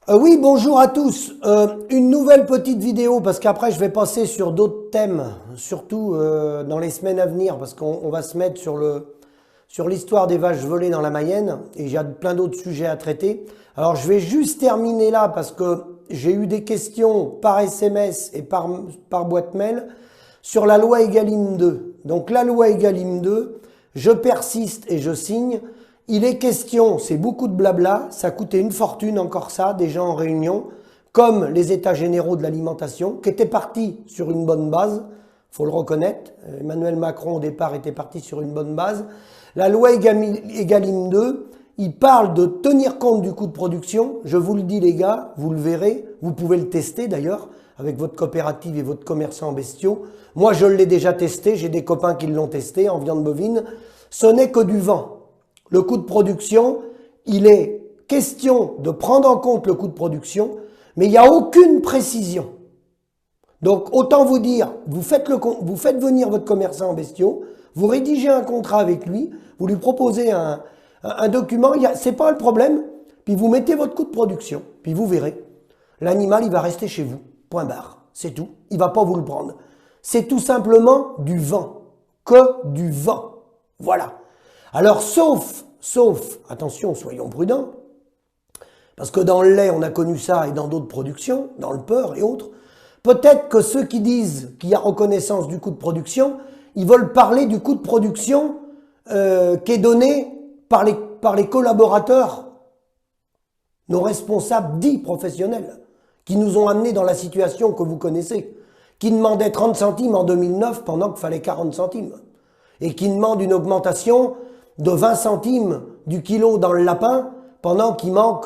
Oui, bonjour à tous. Une nouvelle petite vidéo parce qu'après je vais passer sur d'autres thèmes, surtout dans les semaines à venir parce qu'on va se mettre sur l'histoire des vaches volées dans la Mayenne et j'ai plein d'autres sujets à traiter. Alors je vais juste terminer là parce que j'ai eu des questions par SMS et par boîte mail sur la loi Egalim 2. Donc la loi Egalim 2, je persiste et je signe. Il est question, c'est beaucoup de blabla, ça coûtait une fortune encore ça, des gens en réunion, comme les états généraux de l'alimentation, qui étaient partis sur une bonne base, faut le reconnaître. Emmanuel Macron au départ était parti sur une bonne base. La loi Egalim 2, il parle de tenir compte du coût de production. Je vous le dis les gars, vous le verrez, vous pouvez le tester d'ailleurs avec votre coopérative et votre commerçant en bestiaux. Moi je l'ai déjà testé, j'ai des copains qui l'ont testé en viande bovine. Ce n'est que du vent. Le coût de production, il est question de prendre en compte le coût de production, mais il n'y a aucune précision. Donc autant vous dire, vous faites venir votre commerçant en bestiaux, vous rédigez un contrat avec lui, vous lui proposez un document, c'est pas le problème, puis vous mettez votre coût de production, puis vous verrez, l'animal il va rester chez vous, point barre, c'est tout, il va pas vous le prendre. C'est tout simplement du vent, que du vent, voilà. Alors sauf, attention, soyons prudents, parce que dans le lait on a connu ça et dans d'autres productions, dans le porc et autres, peut-être que ceux qui disent qu'il y a reconnaissance du coût de production, ils veulent parler du coût de production qui est donné par les collaborateurs, nos responsables dits professionnels, qui nous ont amenés dans la situation que vous connaissez, qui demandaient 30 centimes en 2009 pendant qu'il fallait 40 centimes, et qui demandent une augmentation de 20 centimes du kilo dans le lapin pendant qu'il manque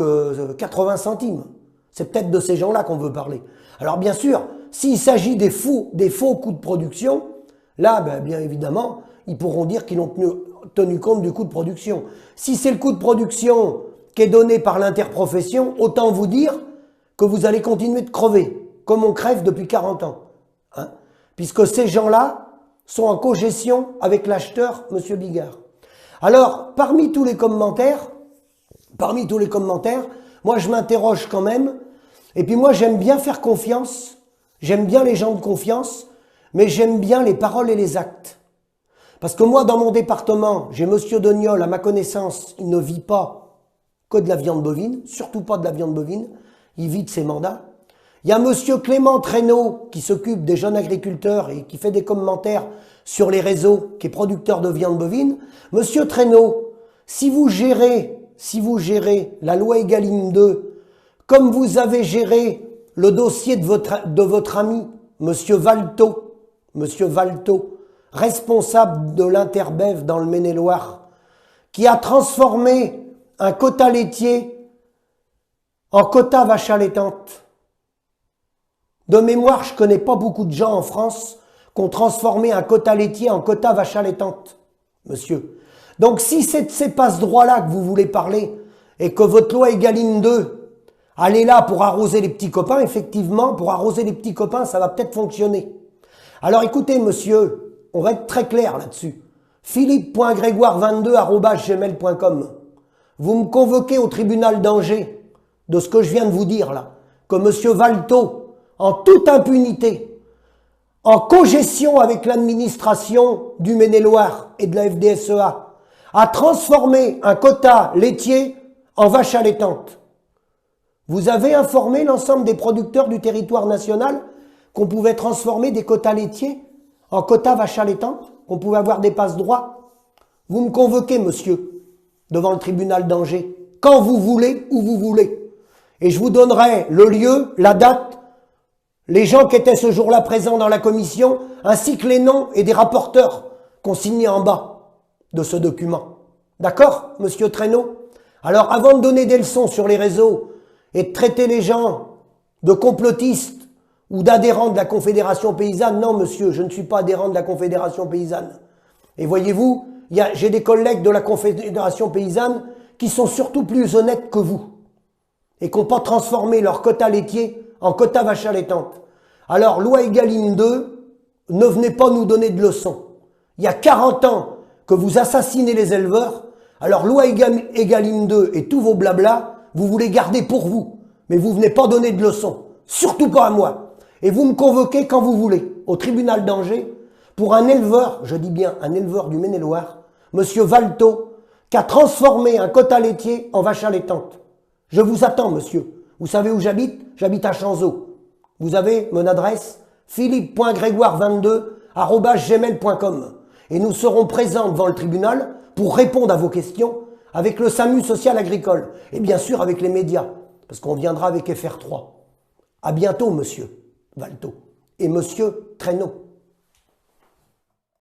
80 centimes. C'est peut-être de ces gens-là qu'on veut parler. Alors bien sûr, s'il s'agit des faux coûts de production, là, bien évidemment, ils pourront dire qu'ils ont tenu compte du coût de production. Si c'est le coût de production qui est donné par l'interprofession, autant vous dire que vous allez continuer de crever, comme on crève depuis 40 ans. Hein, puisque ces gens-là sont en cogestion avec l'acheteur, M. Bigard. Alors, parmi tous les commentaires, moi je m'interroge quand même, et puis moi j'aime bien faire confiance, j'aime bien les gens de confiance, mais j'aime bien les paroles et les actes. Parce que moi dans mon département, j'ai Monsieur Doniol, à ma connaissance, il ne vit pas que de la viande bovine, surtout pas de la viande bovine, il vit de ses mandats. Il y a Monsieur Clément Traîneau qui s'occupe des jeunes agriculteurs et qui fait des commentaires sur les réseaux, qui est producteur de viande bovine. Monsieur Traîneau, si vous gérez la loi Egalim 2, comme vous avez géré le dossier de votre ami, Monsieur Valto, responsable de l'Interbev dans le Maine-et-Loire, qui a transformé un quota laitier en quota vache allaitante. De mémoire, je connais pas beaucoup de gens en France qui ont transformé un quota laitier en quota vache allaitante, monsieur. Donc si c'est de ces passe-droits-là que vous voulez parler et que votre loi Egalim 2, elle est là pour arroser les petits copains, effectivement, pour arroser les petits copains, ça va peut-être fonctionner. Alors écoutez, monsieur, on va être très clair là-dessus. philippe.grégoire22@gmail.com. Vous me convoquez au tribunal d'Angers de ce que je viens de vous dire là, que monsieur Valto, en toute impunité, en cogestion avec l'administration du Maine-et-Loire et de la FDSEA, a transformé un quota laitier en vache allaitante. Vous avez informé l'ensemble des producteurs du territoire national qu'on pouvait transformer des quotas laitiers en quotas vache allaitante, qu'on pouvait avoir des passe-droits. Vous me convoquez, monsieur, devant le tribunal d'Angers, quand vous voulez, où vous voulez. Et je vous donnerai le lieu, la date, les gens qui étaient ce jour-là présents dans la commission, ainsi que les noms et des rapporteurs qu'on signait en bas de ce document. D'accord, monsieur Traîneau? Alors, avant de donner des leçons sur les réseaux et de traiter les gens de complotistes ou d'adhérents de la Confédération paysanne, non, monsieur, je ne suis pas adhérent de la Confédération paysanne. Et voyez-vous, j'ai des collègues de la Confédération paysanne qui sont surtout plus honnêtes que vous et qui n'ont pas transformé leur quota laitier en quota vache allaitante. Alors, loi Egalim 2, ne venez pas nous donner de leçons. Il y a 40 ans que vous assassinez les éleveurs, alors loi Egalim 2 et tous vos blablas, vous voulez garder pour vous. Mais vous venez pas donner de leçons, surtout pas à moi. Et vous me convoquez quand vous voulez, au tribunal d'Angers, pour un éleveur, je dis bien un éleveur du Maine-et-Loire, monsieur Valto, qui a transformé un quota laitier en vache allaitante. Je vous attends, monsieur. Vous savez où j'habite? J'habite à Chanzeau. Vous avez mon adresse? philippe.grégoire22@gmail.com. Et nous serons présents devant le tribunal pour répondre à vos questions avec le SAMU social agricole et bien sûr avec les médias, parce qu'on viendra avec FR3. À bientôt, monsieur Valto et monsieur Traîneau.